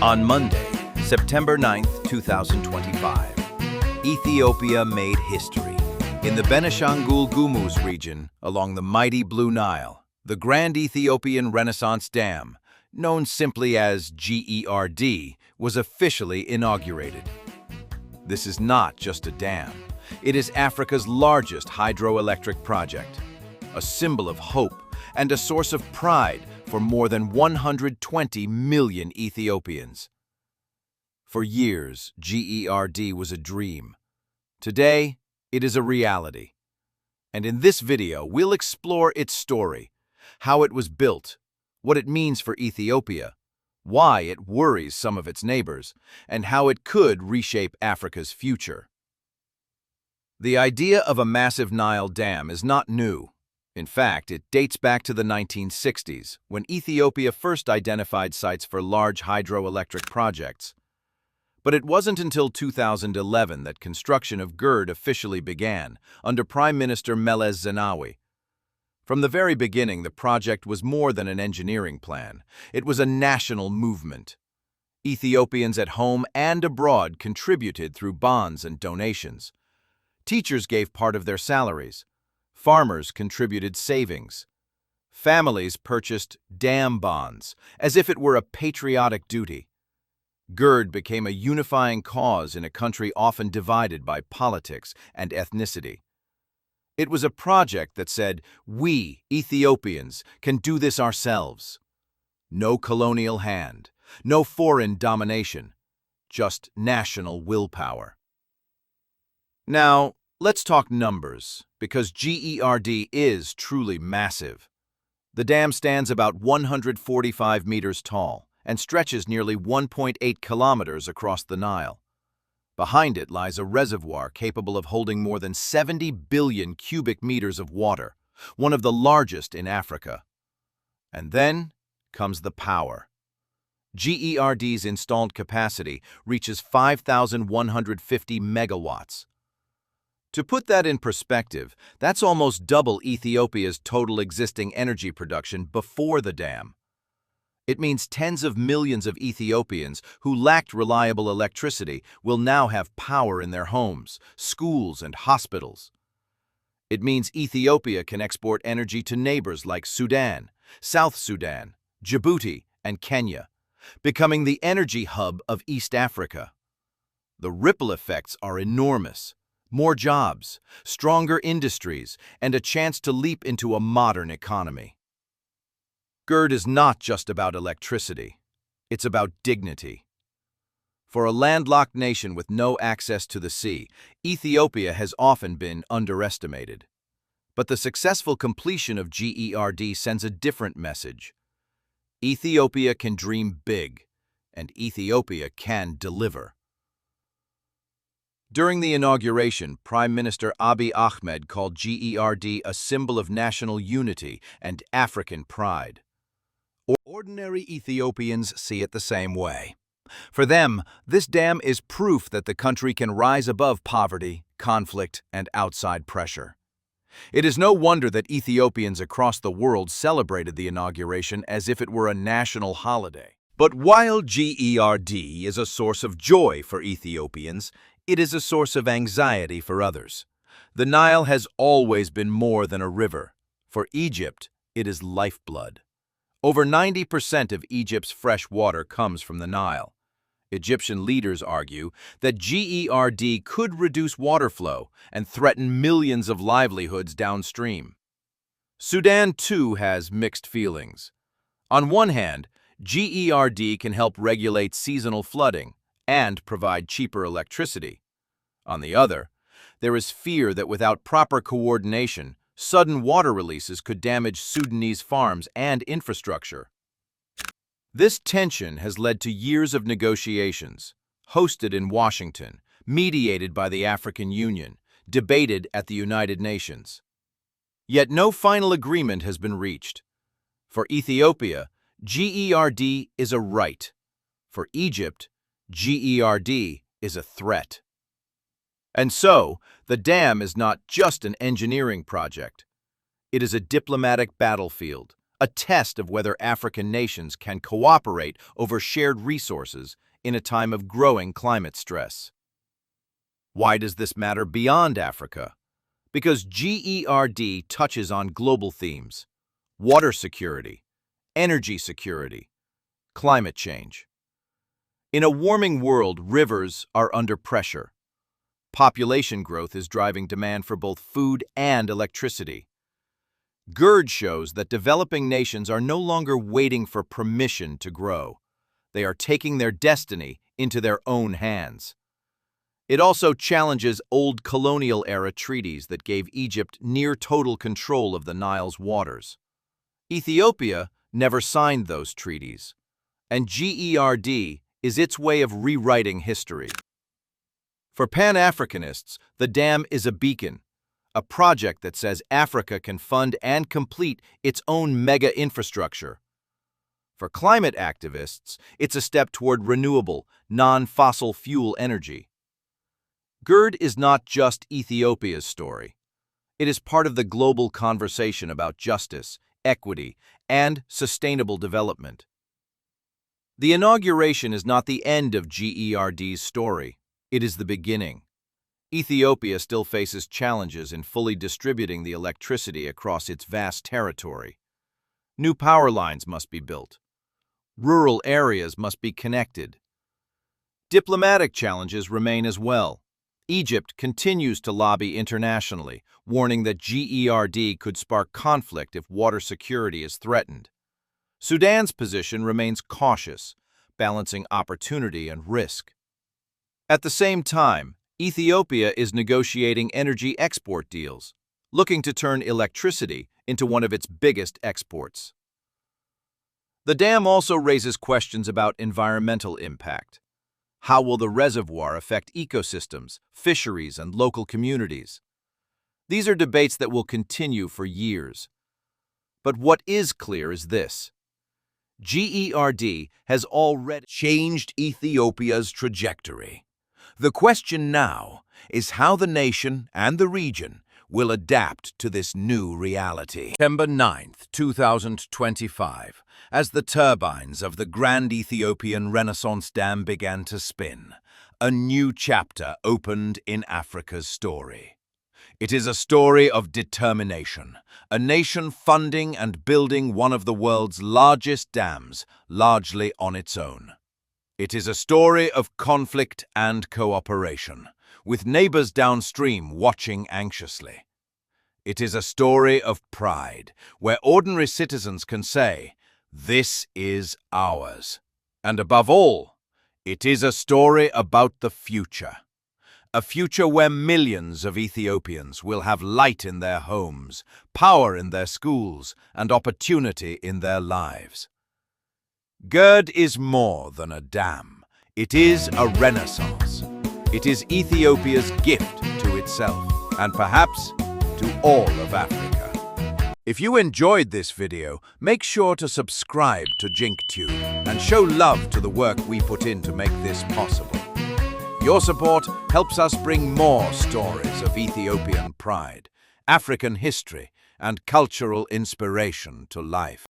On Monday, September 9th, 2025, Ethiopia made history. In the Benishangul-Gumuz region, along the mighty Blue Nile, the Grand Ethiopian Renaissance Dam, known simply as GERD, was officially inaugurated. This is not just a dam. It is Africa's largest hydroelectric project, a symbol of hope and a source of pride for more than 120 million Ethiopians. For years, GERD was a dream. Today, it is a reality. And in this video, we'll explore its story, how it was built, what it means for Ethiopia, why it worries some of its neighbors, and how it could reshape Africa's future. The idea of a massive Nile dam is not new. In fact, it dates back to the 1960s, when Ethiopia first identified sites for large hydroelectric projects. But it wasn't until 2011 that construction of GERD officially began, under Prime Minister Meles Zenawi. From the very beginning, the project was more than an engineering plan. It was a national movement. Ethiopians at home and abroad contributed through bonds and donations. Teachers gave part of their salaries. Farmers contributed savings. Families purchased dam bonds, as if it were a patriotic duty. GERD became a unifying cause in a country often divided by politics and ethnicity. It was a project that said, "We, Ethiopians, can do this ourselves." No colonial hand, no foreign domination, just national willpower. Now, let's talk numbers, because GERD is truly massive. The dam stands about 145 meters tall and stretches nearly 1.8 kilometers across the Nile. Behind it lies a reservoir capable of holding more than 70 billion cubic meters of water, one of the largest in Africa. And then comes the power. GERD's installed capacity reaches 5,150 megawatts. To put that in perspective, that's almost double Ethiopia's total existing energy production before the dam. It means tens of millions of Ethiopians who lacked reliable electricity will now have power in their homes, schools, and hospitals. It means Ethiopia can export energy to neighbors like Sudan, South Sudan, Djibouti, and Kenya, becoming the energy hub of East Africa. The ripple effects are enormous. More jobs, stronger industries, and a chance to leap into a modern economy. GERD is not just about electricity. It's about dignity. For a landlocked nation with no access to the sea, Ethiopia has often been underestimated. But the successful completion of GERD sends a different message. Ethiopia can dream big, and Ethiopia can deliver. During the inauguration, Prime Minister Abiy Ahmed called GERD a symbol of national unity and African pride. Ordinary Ethiopians see it the same way. For them, this dam is proof that the country can rise above poverty, conflict, and outside pressure. It is no wonder that Ethiopians across the world celebrated the inauguration as if it were a national holiday. But while GERD is a source of joy for Ethiopians, it is a source of anxiety for others. The Nile has always been more than a river. For Egypt, it is lifeblood. Over 90% of Egypt's fresh water comes from the Nile. Egyptian leaders argue that GERD could reduce water flow and threaten millions of livelihoods downstream. Sudan, too, has mixed feelings. On one hand, GERD can help regulate seasonal flooding and provide cheaper electricity. On the other, there is fear that without proper coordination, sudden water releases could damage Sudanese farms and infrastructure. This tension has led to years of negotiations, hosted in Washington, mediated by the African Union, debated at the United Nations. Yet no final agreement has been reached. For Ethiopia, GERD is a right. For Egypt, GERD is a threat. And so, the dam is not just an engineering project. It is a diplomatic battlefield, a test of whether African nations can cooperate over shared resources in a time of growing climate stress. Why does this matter beyond Africa? Because GERD touches on global themes: water security, energy security, climate change. In a warming world, rivers are under pressure. Population growth is driving demand for both food and electricity. GERD shows that developing nations are no longer waiting for permission to grow. They are taking their destiny into their own hands. It also challenges old colonial-era treaties that gave Egypt near total control of the Nile's waters. Ethiopia never signed those treaties, and GERD is its way of rewriting history. For Pan-Africanists, the dam is a beacon, a project that says Africa can fund and complete its own mega infrastructure. For climate activists, it's a step toward renewable, non-fossil fuel energy. GERD is not just Ethiopia's story. It is part of the global conversation about justice, equity, and sustainable development. The inauguration is not the end of GERD's story. It is the beginning. Ethiopia still faces challenges in fully distributing the electricity across its vast territory. New power lines must be built. Rural areas must be connected. Diplomatic challenges remain as well. Egypt continues to lobby internationally, warning that GERD could spark conflict if water security is threatened. Sudan's position remains cautious, balancing opportunity and risk. At the same time, Ethiopia is negotiating energy export deals, looking to turn electricity into one of its biggest exports. The dam also raises questions about environmental impact. How will the reservoir affect ecosystems, fisheries, and local communities? These are debates that will continue for years. But what is clear is this: GERD has already changed Ethiopia's trajectory. The question now is how the nation and the region will adapt to this new reality. September 9th, 2025, as the turbines of the Grand Ethiopian Renaissance Dam began to spin, a new chapter opened in Africa's story. It is a story of determination, a nation funding and building one of the world's largest dams, largely on its own. It is a story of conflict and cooperation, with neighbors downstream watching anxiously. It is a story of pride, where ordinary citizens can say, "This is ours." And above all, it is a story about the future. A future where millions of Ethiopians will have light in their homes, power in their schools, and opportunity in their lives. GERD is more than a dam. It is a renaissance. It is Ethiopia's gift to itself, and perhaps to all of Africa. If you enjoyed this video, make sure to subscribe to JinkTube and show love to the work we put in to make this possible. Your support helps us bring more stories of Ethiopian pride, African history, and cultural inspiration to life.